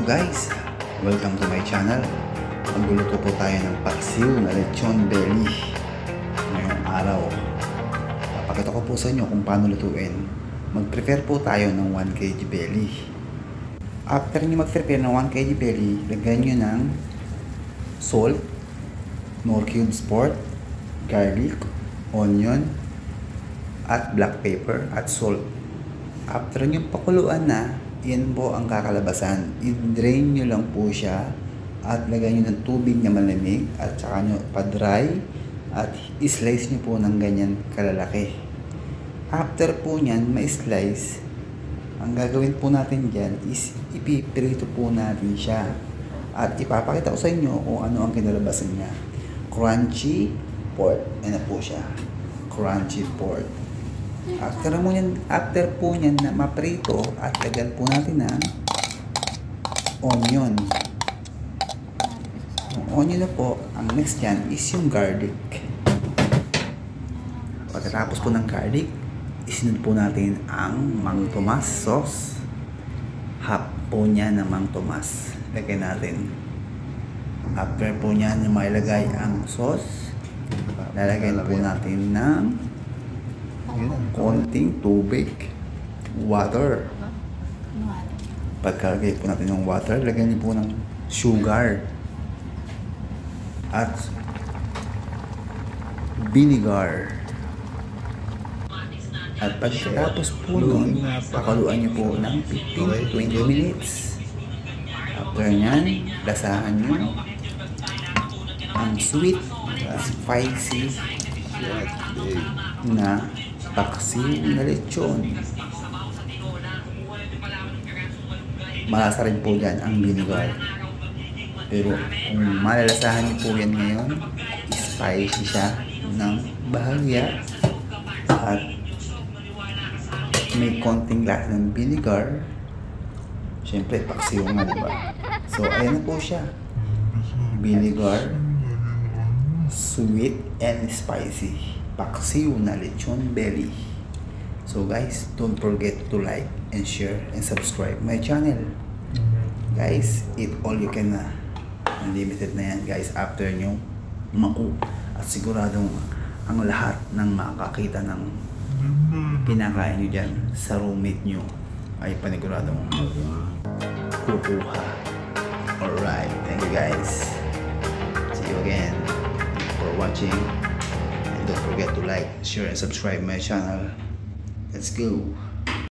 guys, welcome to my channel. Magluluto po tayo ng paksiw na lechon belly ngayong araw. Papakita ko po sa inyo kung paano lutuin. Mag-prepare po tayo ng 1 kg belly. After nyo mag-prepare ng 1 kg belly, lagyan nyo ng salt, nor cubes pork, garlic, onion, at black pepper at salt. After nyo pakuluan na, yan po ang kakalabasan. I-drain nyo lang po siya at lagyan nyo ng tubig na malamig at saka nyo pa-dry at i-slice nyo po ng ganyan kalalaki. After po nyan, ma-slice, ang gagawin po natin dyan is ipiprito po natin siya at ipapakita ko sa inyo kung ano ang kinalabasan niya. Crunchy pork, yan na po siya, crunchy pork. After po nyan na maprito at lagyan po natin ng onion. Yung onion na po, ang next dyan is yung garlic. Pagkatapos po ng garlic, isunod po natin ang Mang Tomas sauce. Half po niya na Mang Tomas. Lagyan natin. After po nyan na mailagay ang sauce, lalagyan po natin ng konting tubig, water. Pagkalagay po natin ng water, lagyan niyo po ng sugar at vinegar. At pagkatapos po nun, pakaluan niyo po ng 15 to 20 minutes. After nyan, lasahan niyo ang sweet, spicy na paksiw na lechon. Malasa rin po dyan ang vinegar. Pero kung malalasahan niyo po yan ngayon, spicy siya ng bahagya at may konting lasa ng vinegar. Siyempre, paksiw nga, diba? So, ayan na po siya. Vinegar, sweet and spicy. Paksiw na lechon belly. So guys, don't forget to like and share and subscribe my channel. Guys, eat all you can na. Unlimited na yan guys after nyo maku. At siguradong ang lahat ng makakita ng pinakain nyo dyan sa roommate nyo ay paniguradong kukuha. Alright, thank you guys. See you again for watching. Don't forget to like, share, and subscribe my channel. Let's go.